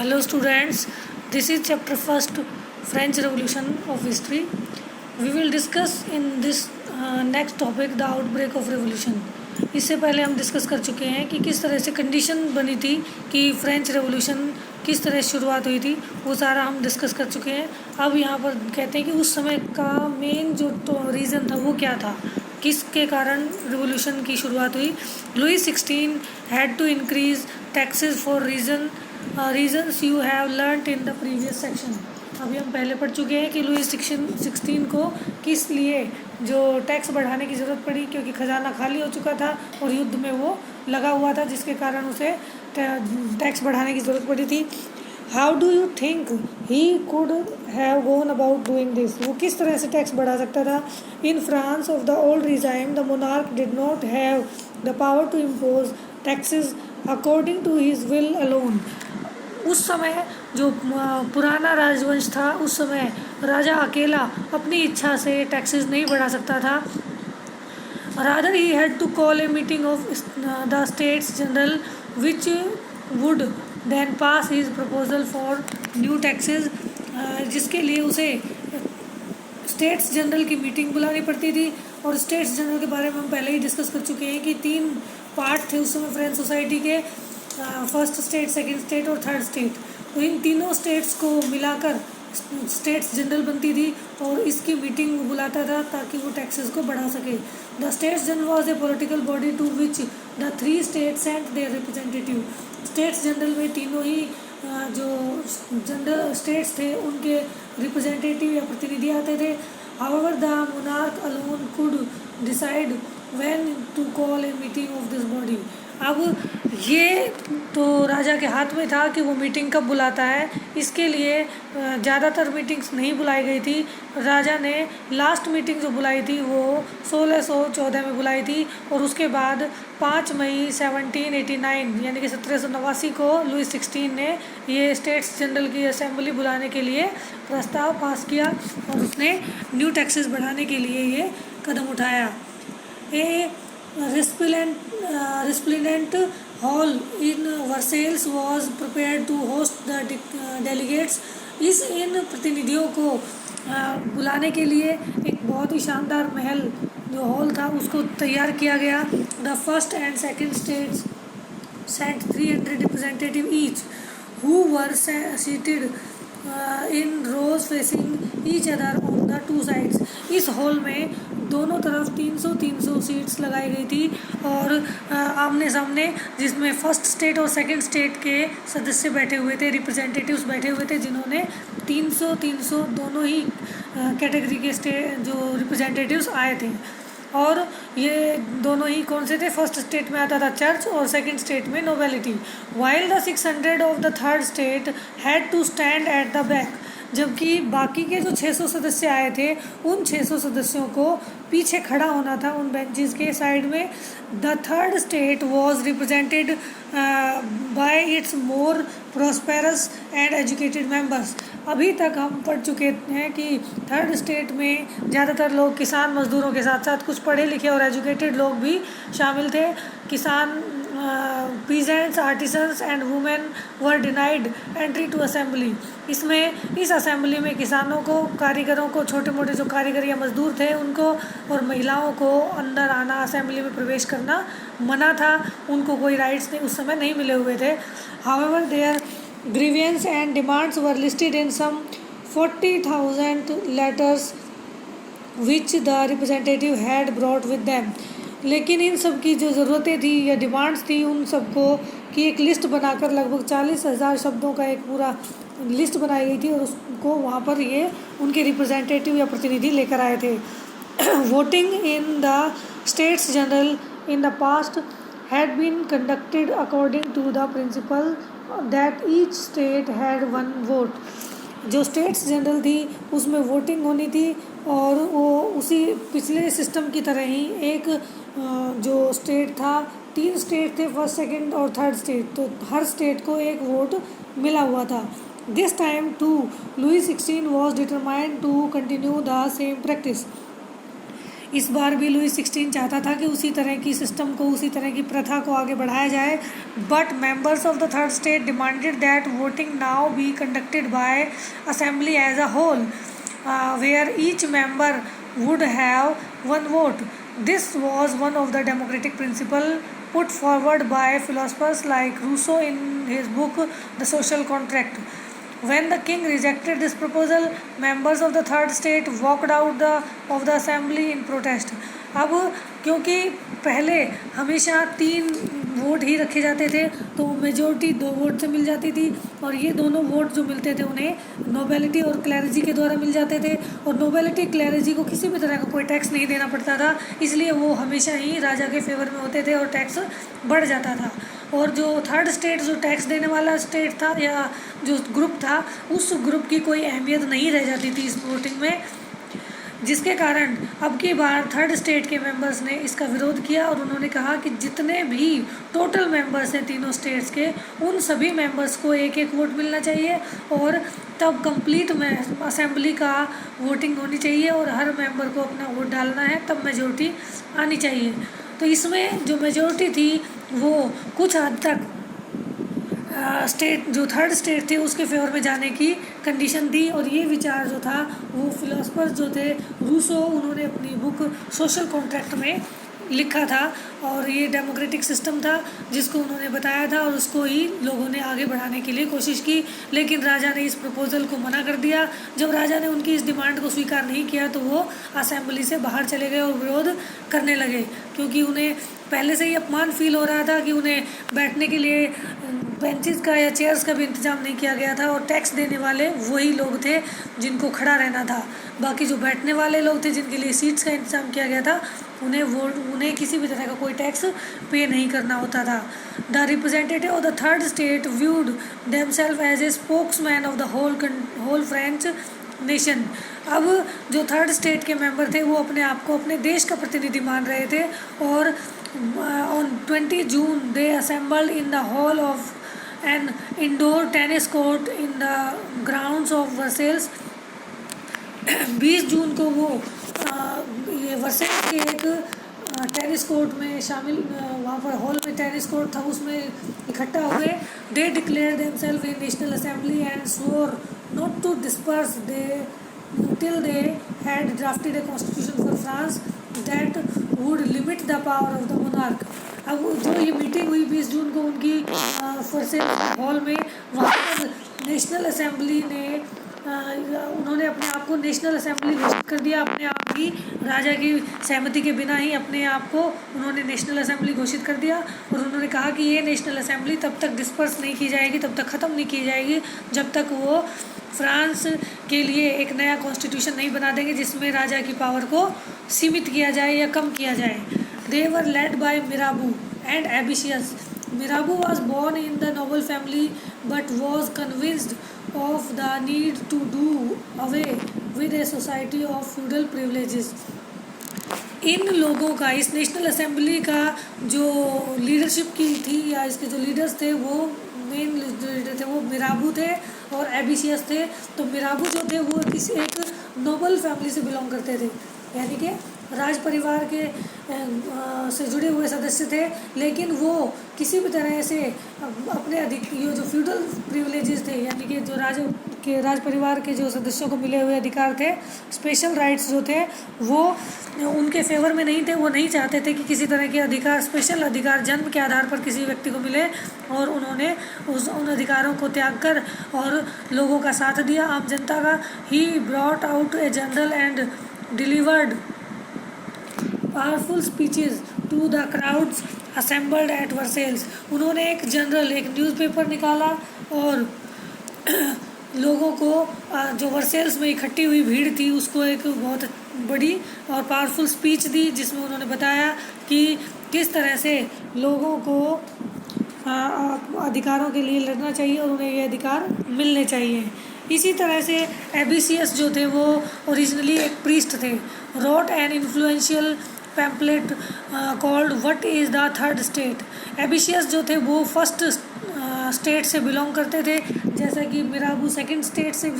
Hello students, this is chapter first French Revolution of History. We will discuss in this next topic the outbreak of revolution. इससे पहले हम discuss कर चुके हैं कि किस तरह से कंडीशन बनी थी कि फ्रेंच रेवोल्यूशन किस तरह शुरुआत हुई थी, वो सारा हम डिस्कस कर चुके हैं. अब यहाँ पर कहते हैं कि उस समय का मेन जो रीज़न था वो क्या था, किसके कारण रिवोल्यूशन की शुरुआत हुई. Louis 16 had to increase taxes for reasons you have learned in the previous section. अभी हम पहले पढ़ चुके हैं कि लुई 16 को किस लिए जो टैक्स बढ़ाने की ज़रूरत पड़ी, क्योंकि ख़जाना खाली हो चुका था और युद्ध में वो लगा हुआ था, जिसके कारण उसे टैक्स बढ़ाने की ज़रूरत पड़ी थी. How do you think he could have gone about doing this. वो किस तरह से टैक्स बढ़ा सकता था. In France of the old regime the monarch did not have the power to impose taxes according to his will alone. उस समय जो पुराना राजवंश था, उस समय राजा अकेला अपनी इच्छा से टैक्सेस नहीं बढ़ा सकता था. Rather he had to call a meeting of the States General which would then pass his proposal for new taxes, जिसके लिए उसे स्टेट्स जनरल की मीटिंग बुलानी पड़ती थी. और स्टेट्स जनरल के बारे में हम पहले ही डिस्कस कर चुके हैं कि 3 पार्ट थे उस समय फ्रेंच सोसाइटी के, फर्स्ट स्टेट, सेकंड स्टेट और थर्ड स्टेट. तो इन तीनों स्टेट्स को मिलाकर स्टेट्स जनरल बनती थी और इसकी मीटिंग बुलाता था ताकि वो टैक्सेस को बढ़ा सके. The States General was a political body to which the 3 states sent their representative. States General में तीनों ही जो जनरल स्टेट्स थे उनके रिप्रेजेंटेटिव या प्रतिनिधि आते थे. However the monarch alone could decide when to call a meeting of this body. अब ये तो राजा के हाथ में था कि वो मीटिंग कब बुलाता है. इसके लिए ज़्यादातर मीटिंग्स नहीं बुलाई गई थी. राजा ने लास्ट मीटिंग जो बुलाई थी वो 1614 में बुलाई थी और उसके बाद 5 मई 1789 यानी कि 1789 को लुई 16 ने ये स्टेट्स जनरल की असेंबली बुलाने के लिए प्रस्ताव पास किया और उसने न्यू टैक्सेस बढ़ाने के लिए ये कदम उठाया. Resplendent hall in Versailles was prepared to host the delegates. इन प्रतिनिधियों को बुलाने के लिए एक बहुत ही शानदार महल जो हॉल था उसको तैयार किया गया. The first and second states sent 300 representatives each who were seated in rows facing each other on the 2 sides. इस हॉल में दोनों तरफ 300 सीट्स लगाई गई थी और आमने सामने, जिसमें फर्स्ट स्टेट और सेकंड स्टेट के सदस्य बैठे हुए थे, रिप्रेजेंटेटिव्स बैठे हुए थे, जिन्होंने 300 दोनों ही कैटेगरी के जो रिप्रेजेंटेटिव्स आए थे. और ये दोनों ही कौन से थे, फर्स्ट स्टेट में आता था चर्च और सेकंड स्टेट में nobility. While the 600 of the third state had to stand at the back. जबकि बाकी के जो 600 सदस्य आए थे उन 600 सदस्यों को पीछे खड़ा होना था उन बेंचेस के साइड में. The third state was represented by it's more prosperous and educated members. अभी तक हम पढ़ चुके हैं कि थर्ड स्टेट में ज़्यादातर लोग किसान मजदूरों के साथ साथ कुछ पढ़े लिखे और एजुकेटेड लोग भी शामिल थे. किसान, peasants, artisans and women were denied entry to assembly. इस असेंबली में किसानों को, कारीगरों को, छोटे मोटे जो कारीगर या मजदूर थे उनको और महिलाओं को अंदर आना, असेंबली में प्रवेश करना मना था. उनको कोई राइट्स उस समय नहीं मिले हुए थे. However their grievances and demands were listed in some 40,000 letters which the representative had brought with them. लेकिन इन सब की जो ज़रूरतें थी या डिमांड्स थी उन सबको की एक लिस्ट बनाकर लगभग 40,000 शब्दों का एक पूरा लिस्ट बनाई गई थी और उसको वहाँ पर ये उनके रिप्रेजेंटेटिव या प्रतिनिधि लेकर आए थे. Voting in the States General in the past had been conducted according to the principle that each state had 1 vote. जो स्टेट्स जनरल थी उसमें वोटिंग होनी थी और वो उसी पिछले सिस्टम की तरह ही एक जो स्टेट था, 3 स्टेट थे, फर्स्ट, सेकंड और थर्ड स्टेट, तो हर स्टेट को एक वोट मिला हुआ था. This time too Louis 16 was determined to continue the same practice. इस बार भी लुई 16 चाहता था कि उसी तरह की सिस्टम को, उसी तरह की प्रथा को आगे बढ़ाया जाए, but members of the third state demanded that voting now be conducted by assembly as a whole, where each member would have one vote. This was one of the democratic principles put forward by philosophers like Rousseau in his book The Social Contract. When the king rejected this proposal, members of the third state walked out of the assembly in protest. अब क्योंकि पहले हमेशा 3 vote ही रखे जाते थे, तो majority 2 vote से मिल जाती थी, और ये दोनों वोट जो मिलते थे उन्हें नोबेलिटी और क्लैरिजी के द्वारा मिल जाते थे, और नोबेलिटी क्लैरिजी को किसी भी तरह का कोई टैक्स नहीं देना पड़ता था, इसलिए वो हमेशा ही राजा के फेवर में होते थे और टैक्स बढ़ जाता था। और जो थर्ड स्टेट, जो टैक्स देने वाला स्टेट था या जो ग्रुप था, उस ग्रुप की कोई अहमियत नहीं रह जाती थी इस वोटिंग में, जिसके कारण अब की बार थर्ड स्टेट के मेंबर्स ने इसका विरोध किया और उन्होंने कहा कि जितने भी टोटल मेंबर्स हैं तीनों स्टेट्स के, उन सभी मेंबर्स को एक एक वोट मिलना चाहिए, और तब कंप्लीट में असेंबली का वोटिंग होनी चाहिए और हर मेंबर को अपना वोट डालना है, तब मेजोरिटी आनी चाहिए। तो इसमें जो मेजोरिटी थी वो कुछ हद तक स्टेट, जो थर्ड स्टेट थे उसके फेवर में जाने की कंडीशन थी, और ये विचार जो था वो फिलोसफर्स जो थे रूसो, उन्होंने अपनी बुक सोशल कॉन्ट्रैक्ट में लिखा था, और ये डेमोक्रेटिक सिस्टम था जिसको उन्होंने बताया था, और उसको ही लोगों ने आगे बढ़ाने के लिए कोशिश की, लेकिन राजा ने इस प्रपोज़ल को मना कर दिया। जब राजा ने उनकी इस डिमांड को स्वीकार नहीं किया तो वो असेंबली से बाहर चले गए और विरोध करने लगे, क्योंकि उन्हें पहले से ही अपमान फील हो रहा था कि उन्हें बैठने के लिए बेंचेस का या चेयर्स का भी इंतज़ाम नहीं किया गया था, और टैक्स देने वाले वही लोग थे जिनको खड़ा रहना था, बाकी जो बैठने वाले लोग थे जिनके लिए सीट्स का इंतज़ाम किया गया था उन्हें किसी भी तरह का कोई टैक्स पे नहीं करना होता था। The representative of the third state viewed themselves as a spokesman of the whole French nation. अब जो थर्ड स्टेट के मेंबर थे वो अपने आप को अपने देश का प्रतिनिधि मान रहे थे, और on 20 June they assembled in the hall of an indoor tennis court in the grounds of Versailles। 20 जून को वो ये वर्सेल्स के एक टेनिस कोर्ट में शामिल, वहाँ पर हॉल में टेनिस कोर्ट था, उसमें इकट्ठा हुए। They declare themselves in national assembly and swore not to disperse till they had drafted a constitution for France that would limit the power of the monarch। अब जो ये मीटिंग हुई 20 जून को उनकी वर्सेल्स हॉल में, वहाँ पर नेशनल असेंबली ने उन्होंने अपने आप को नेशनल असेंबली घोषित कर दिया, अपने आप ही राजा की सहमति के बिना ही अपने आप को उन्होंने नेशनल असेंबली घोषित कर दिया, और उन्होंने कहा कि ये नेशनल असेंबली तब तक डिस्पर्स नहीं की जाएगी, तब तक ख़त्म नहीं की जाएगी जब तक वो फ्रांस के लिए एक नया कॉन्स्टिट्यूशन नहीं बना देंगे जिसमें राजा की पावर को सीमित किया जाए या कम किया जाए। They were led by Mirabeau and Abbe Sieyes. Mirabeau was born in the noble family but was convinced of the need to do away with a society of feudal privileges। इन लोगों का, इस नेशनल असेंबली का जो leadership की थी या इसके जो लीडर्स थे, वो मेन लीडर थे वो मिराबू थे और एबिशियस थे। तो मिराबू जो थे वो किसी एक नोबल फैमिली से बिलोंग करते थे, यानी कि राज परिवार के से जुड़े हुए सदस्य थे, लेकिन वो किसी भी तरह से अपने ये जो फ्यूडल प्रिविलेजेस थे, यानी कि जो राज परिवार के जो सदस्यों को मिले हुए अधिकार थे, स्पेशल राइट्स जो थे, वो उनके फेवर में नहीं थे। वो नहीं चाहते थे कि किसी तरह के अधिकार, स्पेशल अधिकार जन्म के आधार पर किसी व्यक्ति को मिले, और उन्होंने उन अधिकारों को त्याग कर और लोगों का साथ दिया, आम जनता का। He brought out a journal and delivered powerful speeches to the crowds assembled at Versailles. उन्होंने एक न्यूज़पेपर निकाला और लोगों को, जो वर्सेल्स में इकट्ठी हुई भीड़ थी, उसको एक बहुत बड़ी और पावरफुल स्पीच दी, जिसमें उन्होंने बताया कि किस तरह से लोगों को अधिकारों के लिए लड़ना चाहिए और उन्हें ये अधिकार मिलने चाहिए। इसी तरह से एबिशियस जो थे वो ओरिजिनली एक प्रीस्ट थे। Wrote an influential pamphlet called what is the third state. Abbe Sieyes जो थे वो फर्स्ट स्टेट से बिलोंग करते थे, जैसा कि मिराबू सेकंड स्टेट से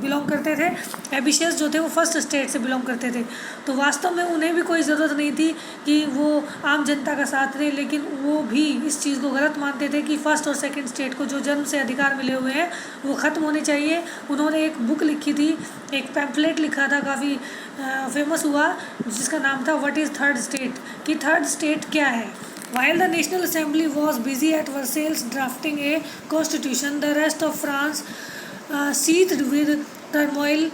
बिलोंग करते थे, एबिशियस जो थे वो फर्स्ट स्टेट से बिलोंग करते थे। तो वास्तव में उन्हें भी कोई ज़रूरत नहीं थी कि वो आम जनता का साथ दें, लेकिन वो भी इस चीज़ को गलत मानते थे कि फर्स्ट और सेकंड स्टेट को जो जन्म से अधिकार मिले हुए हैं वो ख़त्म होने चाहिए। उन्होंने एक बुक लिखी थी, एक पैम्फलेट लिखा था, काफ़ी फेमस हुआ, जिसका नाम था व्हाट इज़ थर्ड स्टेट, कि थर्ड स्टेट क्या है। While the National Assembly was busy at Versailles drafting a constitution, the rest of France seethed with turmoil.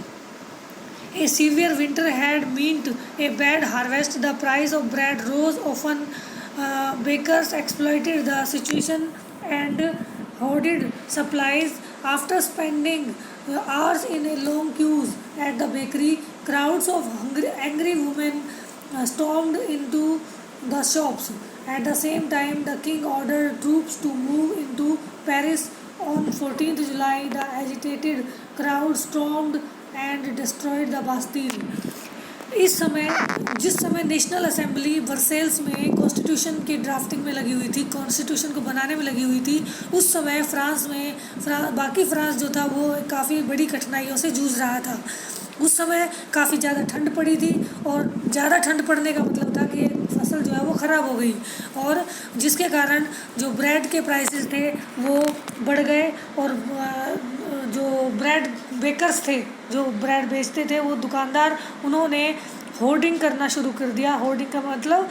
A severe winter had meant a bad harvest. The price of bread rose often. Bakers exploited the situation and hoarded supplies. After spending hours in a long queues at the bakery, crowds of angry women stormed into the shops. At the same time, the king ordered troops to move into Paris. On 14th July, the agitated crowd stormed and destroyed the Bastille. जिस समय national assembly Versailles में constitution की drafting में लगी हुई थी, constitution को बनाने में लगी हुई थी, उस समय बाकी फ्रांस जो था वो काफ़ी बड़ी कठिनाइयों से जूझ रहा था। उस समय काफ़ी ज़्यादा ठंड पड़ी थी, और ज़्यादा ठंड पड़ने का मतलब था कि फसल जो है वो ख़राब हो गई, और जिसके कारण जो ब्रेड के प्राइसेस थे वो बढ़ गए, और जो ब्रेड बेकर्स थे, जो ब्रेड बेचते थे, वो दुकानदार, उन्होंने होर्डिंग करना शुरू कर दिया। होर्डिंग का मतलब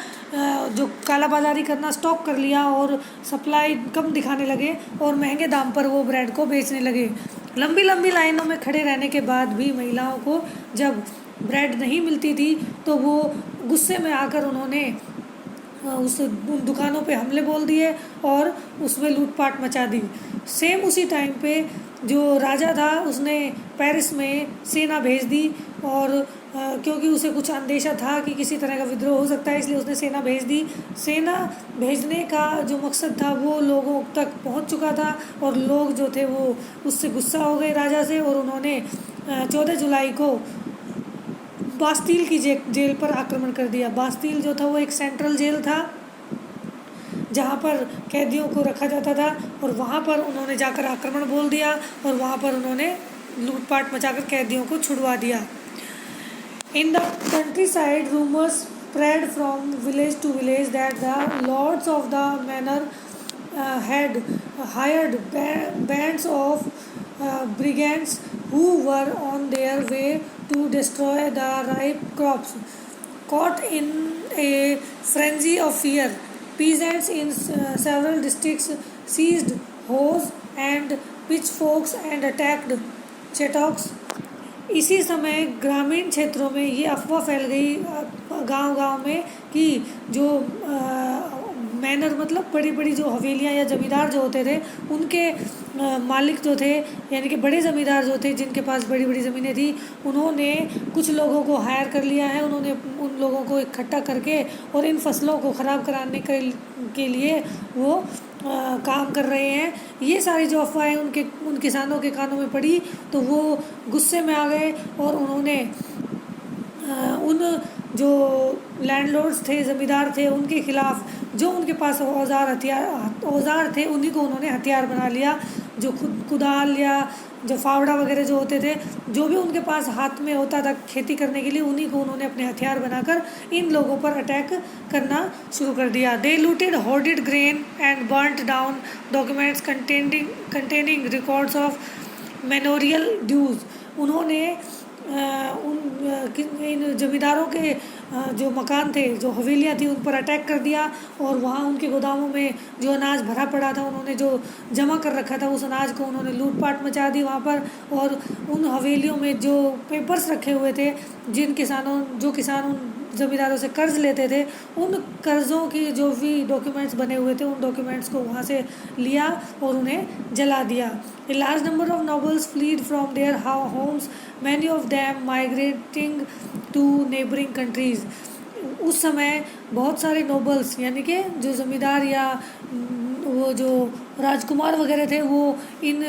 जो कालाबाजारी करना, स्टॉक कर लिया और सप्लाई कम दिखाने लगे और महंगे दाम पर वो ब्रेड को बेचने लगे। लंबी लंबी लाइनों में खड़े रहने के बाद भी महिलाओं को जब ब्रेड नहीं मिलती थी तो वो गुस्से में आकर उन्होंने उन दुकानों पे हमले बोल दिए और उसमें लूटपाट मचा दी। सेम उसी टाइम पे जो राजा था उसने पेरिस में सेना भेज दी, और क्योंकि उसे कुछ अंदेशा था कि किसी तरह का विद्रोह हो सकता है, इसलिए उसने सेना भेज दी। सेना भेजने का जो मकसद था वो लोगों तक पहुंच चुका था, और लोग जो थे वो उससे गुस्सा हो गए राजा से, और उन्होंने 14 जुलाई को बास्तील की जेल पर आक्रमण कर दिया। बास्तील जो था वो एक सेंट्रल जेल था जहाँ पर कैदियों को रखा जाता था, और वहाँ पर उन्होंने जाकर आक्रमण बोल दिया और वहाँ पर उन्होंने लूटपाट मचाकर कैदियों को छुड़वा दिया। In the countryside, rumors spread from village to village that the lords of the manor had hired bands of brigands who were on their way to destroy the ripe crops. Caught in a frenzy of fear, peasants in several districts seized hoes and pitchforks and attacked chautauqua. इसी समय ग्रामीण क्षेत्रों में ये अफवाह फैल गई गांव-गांव में कि जो मैनर मतलब बड़ी बड़ी जो हवेलियां या ज़मींदार जो होते थे उनके मालिक जो थे, यानी कि बड़े ज़मींदार जो थे जिनके पास बड़ी बड़ी ज़मीनें थी, उन्होंने कुछ लोगों को हायर कर लिया है। उन्होंने उन लोगों को इकट्ठा करके और इन फसलों को ख़राब कराने के लिए वो काम कर रहे हैं। ये सारी जो अफवाहें उन किसानों के कानों में पड़ी तो वो गुस्से में आ गए और उन्होंने उन जो लैंडलॉर्ड्स थे, ज़मींदार थे, उनके खिलाफ़ जो उनके पास औज़ार थे उन्हीं को उन्होंने हथियार बना लिया। जो कुदाल या जो फावड़ा वगैरह जो होते थे, जो भी उनके पास हाथ में होता था खेती करने के लिए, उन्हीं को उन्होंने अपने हथियार बनाकर इन लोगों पर अटैक करना शुरू कर दिया। They looted hoarded grain and burnt down documents containing records of manorial dues. उन्होंने इन जमींदारों के जो मकान थे, जो हवेलियाँ थी, उन पर अटैक कर दिया और वहाँ उनके गोदामों में जो अनाज भरा पड़ा था, उन्होंने जो जमा कर रखा था उस अनाज को उन्होंने लूटपाट मचा दी वहाँ पर। और उन हवेलियों में जो पेपर्स रखे हुए थे, जो किसान उन ज़मींदारों से कर्ज लेते थे, उन कर्ज़ों की जो भी डॉक्यूमेंट्स बने हुए थे उन डॉक्यूमेंट्स को वहाँ से लिया और उन्हें जला दिया। A large number of nobles fled from their homes, many of them migrating to neighboring countries. उस समय बहुत सारे नोबल्स यानी कि जो ज़मींदार या वो जो राजकुमार वगैरह थे वो इन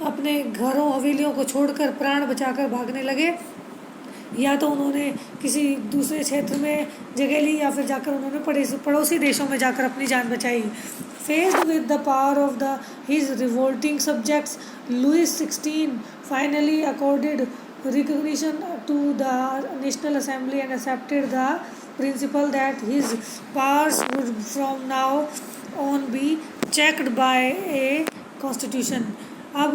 अपने घरों हवेलियों को छोड़कर प्राण बचाकर भागने लगे, या तो उन्होंने किसी दूसरे क्षेत्र में जगह ली या फिर जाकर उन्होंने पड़ोसी देशों में जाकर अपनी जान बचाई। Faced with the power of his revolting subjects, Louis XVI finally accorded recognition to the National Assembly and accepted the principle that his powers would from now on be checked by a constitution. अब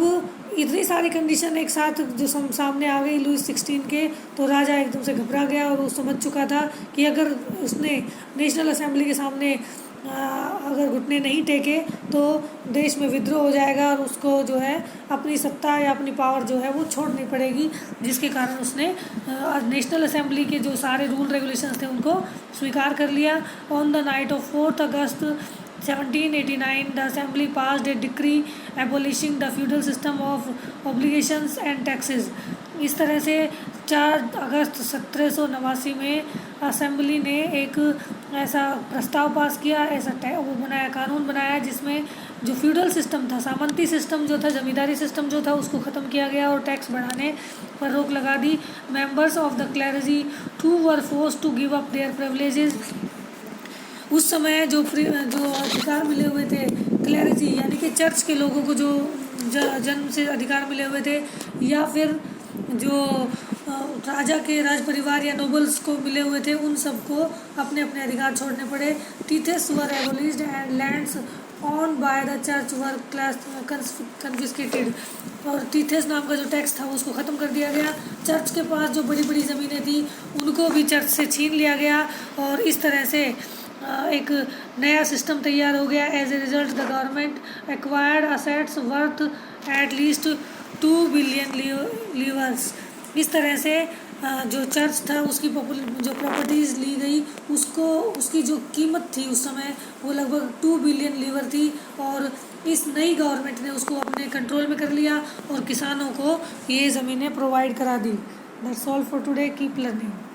इतनी सारी condition एक साथ जो सामने आ गई Lewis 16 के, तो राजा एकदम से घबरा गया और वो समझ चुका था कि अगर उसने नेशनल असेंबली के सामने अगर घुटने नहीं टेके तो देश में विद्रोह हो जाएगा और उसको जो है अपनी सत्ता या अपनी पावर जो है वो छोड़नी पड़ेगी, जिसके कारण उसने नेशनल असेंबली के जो सारे रूल रेगुलेशंस थे उनको स्वीकार कर लिया. On the night of 4 August 1789, the Assembly passed a decree abolishing the feudal system of obligations and taxes. इस तरह से 4 अगस्त 1789 में असेंबली ने एक ऐसा प्रस्ताव पास किया, ऐसा वो बनाया, कानून बनाया जिसमें जो फ्यूडल सिस्टम था, सामंती सिस्टम जो था, जमींदारी सिस्टम जो था, उसको ख़त्म किया गया और टैक्स बढ़ाने पर रोक लगा दी. Members of the clergy too were forced to give up their privileges. उस समय जो अधिकार मिले हुए थे क्लैरिजी यानी कि चर्च के लोगों को जो जन्म से अधिकार मिले हुए थे, या फिर जो राजा के राज परिवार या नोबल्स को मिले हुए थे, उन सबको अपने अपने अधिकार छोड़ने पड़े. Tithes were abolished and lands owned by the church were confiscated. और टीथेस नाम का जो टैक्स था उसको ख़त्म कर दिया गया. चर्च के पास जो बड़ी बड़ी ज़मीनें थी उनको भी चर्च से छीन लिया गया और इस तरह से एक नया सिस्टम तैयार हो गया. As a result the government acquired assets worth at least 2 billion livres. इस तरह से जो चर्च था उसकी जो प्रॉपर्टीज़ ली गई उसकी जो कीमत थी उस समय वो लगभग 2 बिलियन लीवर थी और इस नई गवर्नमेंट ने उसको अपने कंट्रोल में कर लिया और किसानों को ये ज़मीनें प्रोवाइड करा दी. That's all for today. Keep learning.